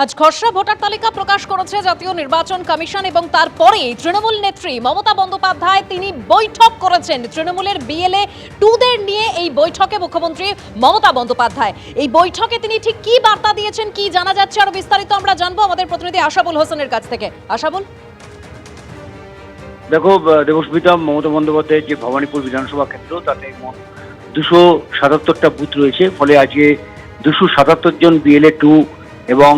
আজ খসড়া ভোটার তালিকা প্রকাশ করেছে জাতীয় নির্বাচন কমিশন এবং তারপরে তৃণমূল নেত্রী মমতা বন্দ্যোপাধ্যায় তিনি বৈঠক করেছেন তৃণমূলের বিএলএ 2দের নিয়ে। এই বৈঠকে মুখ্যমন্ত্রী মমতা বন্দ্যোপাধ্যায় এই বৈঠকে তিনি ঠিক কি বার্তা দিয়েছেন, কি জানা যাচ্ছে, আরো বিস্তারিত আমরা জানবো আমাদের প্রতিনিধি আশাবুল হোসেনের কাছ থেকে। আশাবুল, দেখো দেবস্মিতা, মমতা বন্দ্যোপাধ্যায়ের যে ভবানীপুর বিধানসভা ক্ষেত্র তাতে মোট 277টা বুথ রয়েছে, ফলে আজকে 277 জন বিএলএ 2 এবং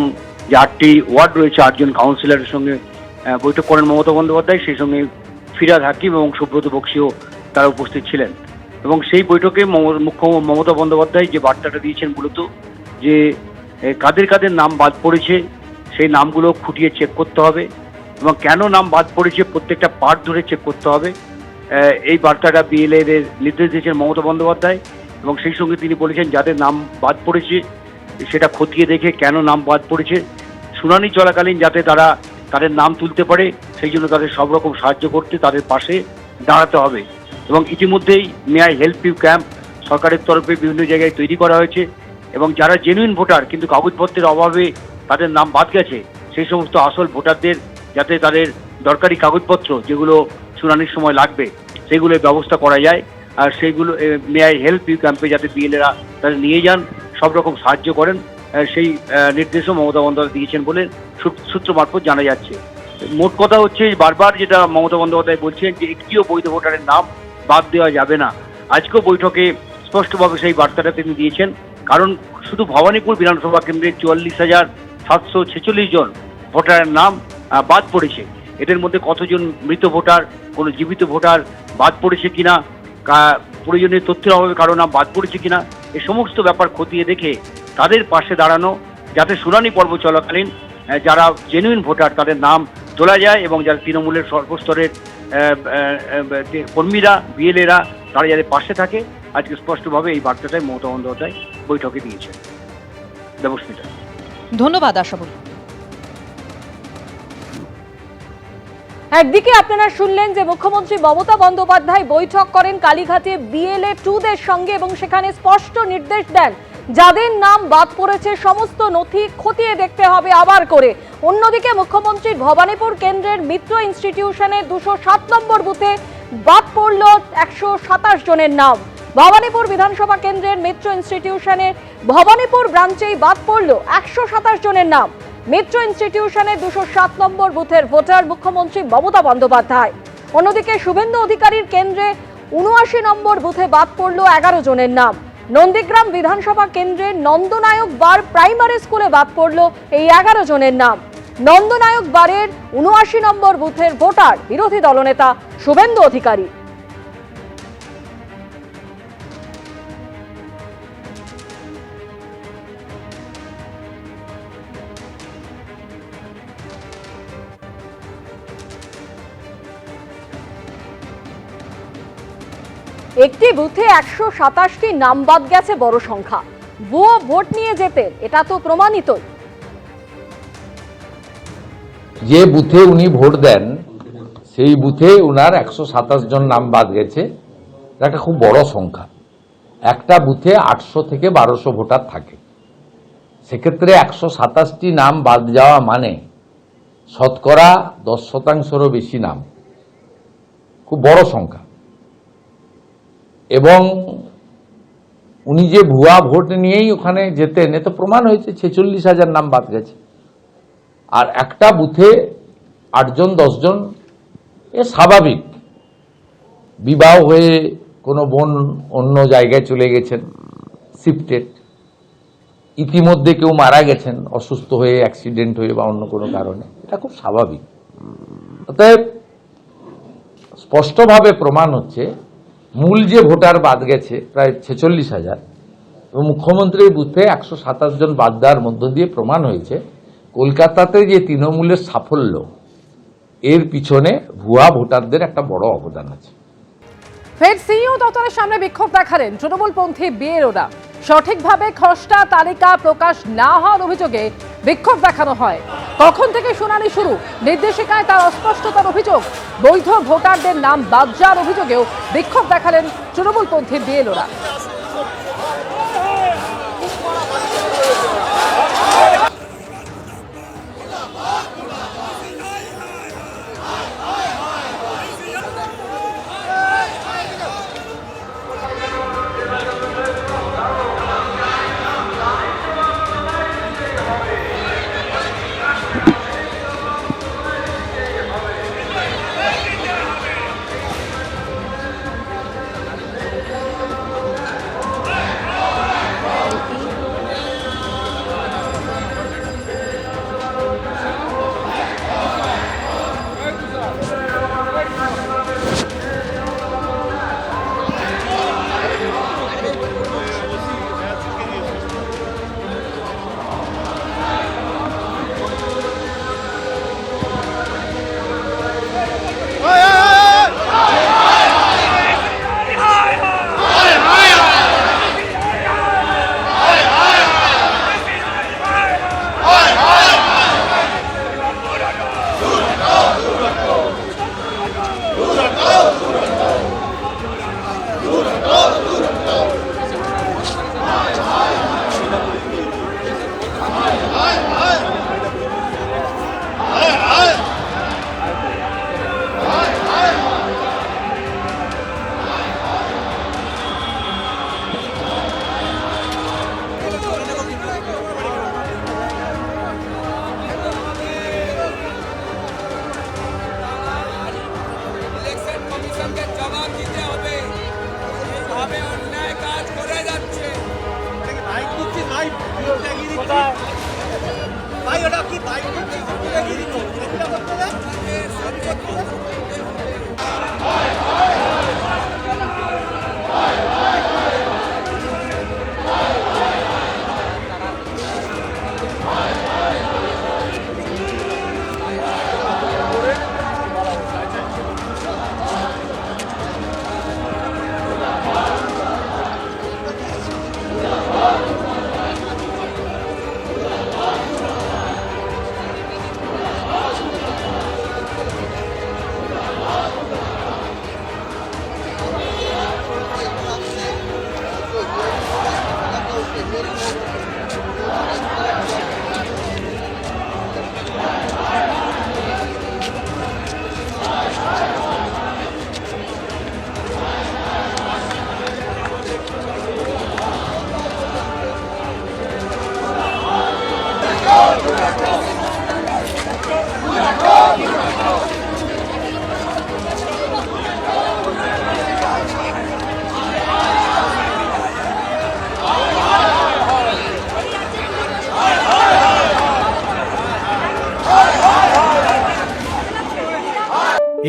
যে 8টি ওয়ার্ড রয়েছে 8 জন কাউন্সিলরের সঙ্গে বৈঠক করেন মমতা বন্দ্যোপাধ্যায়। সেই সঙ্গে ফিরাদ হাকিম এবং সুব্রত বক্সিও তারা উপস্থিত ছিলেন এবং সেই বৈঠকে মুখ্যমন্ত্রী মমতা বন্দ্যোপাধ্যায় যে বার্তাটা দিয়েছেন মূলত যে কাদের কাদের নাম বাদ পড়েছে সেই নামগুলো খুঁটিয়ে চেক করতে হবে এবং কেন নাম বাদ পড়েছে প্রত্যেকটা পার্ট ধরে চেক করতে হবে। এই বার্তাটা বিএলএদের নির্দেশ দিয়েছেন মমতা বন্দ্যোপাধ্যায় এবং সেই সঙ্গে তিনি বলেছেন যাদের নাম বাদ পড়েছে সেটা খতিয়ে দেখে কেন নাম বাদ পড়েছে, শুনানি চলাকালীন যাতে তারা তাদের নাম তুলতে পারে সেই জন্য তাদের সব রকম সাহায্য করতে তাদের পাশে দাঁড়াতে হবে। এবং ইতিমধ্যেই may I help you camp সরকারের তরফে বিভিন্ন জায়গায় তৈরি করা হয়েছে এবং যারা জেনুইন ভোটার কিন্তু কাগজপত্রের অভাবে তাদের নাম বাদ গেছে সেই সমস্ত আসল ভোটারদের যাতে তাদের দরকারি কাগজপত্র যেগুলো শুনানির সময় লাগবে সেগুলোর ব্যবস্থা করা যায়। আর সেইগুলো মে আই হেল্প ইউ ক্যাম্পে যাতে বিএলএরা তাদের নিয়ে যান, সব রকম সাহায্য করেন, সেই নির্দেশও মমতা বন্দ্যোপাধ্যায় দিয়েছেন বলে সূত্র মারফত জানা যাচ্ছে। মোট কথা হচ্ছে বারবার যেটা মমতা বন্দ্যোপাধ্যায় বলছেন যে একটিও বৈধ ভোটারের নাম বাদ দেওয়া যাবে না। আজকেও বৈঠকে স্পষ্টভাবে সেই বার্তাটা তিনি দিয়েছেন, কারণ শুধু ভবানীপুর বিধানসভা কেন্দ্রের 44,746 জন ভোটারের নাম বাদ পড়েছে। এদের মধ্যে কতজন মৃত ভোটার, কোনো জীবিত ভোটার বাদ পড়েছে কিনা, প্রয়োজনীয় তথ্যের অভাবে কারো নাম বাদ পড়েছে কিনা, এই সমস্ত ব্যাপার খতিয়ে দেখে তাদের পাশে দাঁড়ানো যাতে শুনানি পর্ব চলাকালীন যারা জেনুইন ভোটার তাদের নাম তোলা যায় এবং যারা তৃণমূলের সর্বস্তরের কর্মীরা বিএলএরা তারা যাদের পাশে থাকে। আজকে স্পষ্টভাবে এই বার্তাটাই মমতা বন্দ্যোপাধ্যায় বৈঠকে দিয়েছেন। দেবস্মিতা, ধন্যবাদ আশাবুল। একদিকে আপনারা শুনলেন যে মুখ্যমন্ত্রী মমতা বন্দ্যোপাধ্যায় বৈঠক করেন কালীঘাটে বিএলএ 2দের সঙ্গে এবং সেখানে স্পষ্ট নির্দেশ দেন যাদের নাম বাদ পড়েছে সমস্ত নথি খতিয়ে দেখতে হবে আবার করে। অন্যদিকে মুখ্যমন্ত্রীর ভবানীপুর কেন্দ্রের মিত্র ইনস্টিটিউশনে 207 নম্বর বুথে বাদ পড়ল 127 জনের নাম। ভবানীপুর বিধানসভা কেন্দ্রের মিত্র ইনস্টিটিউশনের ভবানীপুর ব্রাঞ্চেই বাদ পড়ল 127 জনের নাম। মিত্র ইনস্টিটিউশনের 207 নম্বর বুথের ভোটার মুখ্যমন্ত্রী মমতা বন্দ্যোপাধ্যায়। অন্যদিকে শুভেন্দু অধিকারীর কেন্দ্রে 79 নম্বর বুথে বাদ পড়ল 11 জনের নাম। নন্দীগ্রাম বিধানসভা কেন্দ্রের নন্দনায়ক বার প্রাইমারি স্কুলে বাদ পড়ল এই 11 জনের নাম। নন্দনায়ক বারের 79 নম্বর বুথের ভোটার বিরোধী দলনেতা শুভেন্দু অধিকারী। একটি বুথে 127টি নাম বাদ গেছে, বড় সংখ্যা। ভুয়ো ভোট নিয়ে যেতেন, এটা তো প্রমাণিত। যে বুথে উনি ভোট দেন সেই বুথে উনার 127 জন নাম বাদ গেছে, এটা খুব বড় সংখ্যা। একটা বুথে 800 থেকে 1200 ভোটার থাকে, সেক্ষেত্রে 127টি নাম বাদ যাওয়া মানে শতকরা 10%-রও বেশি নাম, খুব বড় সংখ্যা। এবং উনি যে ভুয়া ভোট নিয়েই ওখানে যেতেন এ তো প্রমাণ হয়েছে, 46,000 নাম বাদ গেছে। আর একটা বুথে 8 জন 10 জন এ স্বাভাবিক। বিবাহ হয়ে কোনো বোন অন্য জায়গায় চলে গেছেন, শিফটেড, ইতিমধ্যে কেউ মারা গেছেন অসুস্থ হয়ে, অ্যাক্সিডেন্ট হয়ে বা অন্য কোনো কারণে, এটা খুব স্বাভাবিক। অতএব স্পষ্টভাবে প্রমাণ হচ্ছে মূল যে ভোটার বাদ গেছে প্রায় 46,000 এবং মুখ্যমন্ত্রীর বুথে 127 জন বাদ দেওয়ার মধ্য দিয়ে প্রমাণ হয়েছে কলকাতাতে যে তৃণমূলের সাফল্য এর পিছনে ভুয়া ভোটারদের একটা বড় অবদান আছে। ফের সিইও দপ্তরের সামনে বিক্ষোভ দেখালেন তৃণমূলপন্থী বিএলওরা। সঠিকভাবে খসড়া তালিকা প্রকাশ না হওয়ার অভিযোগে বিক্ষোভ দেখানো হয়। তখন থেকে শুনানি শুরু, নির্দেশিকায় তার অস্পষ্টতার অভিযোগ, বৈধ ভোটারদের নাম বাদ যাওয়ার অভিযোগেও বিক্ষোভ দেখালেন তৃণমূলপন্থী বিএলওরা।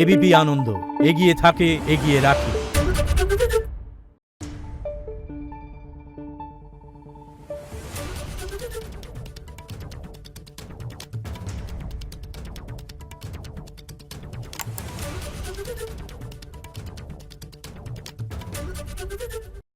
এবিপি আনন্দ, এগিয়ে থাকে, এগিয়ে রাখে।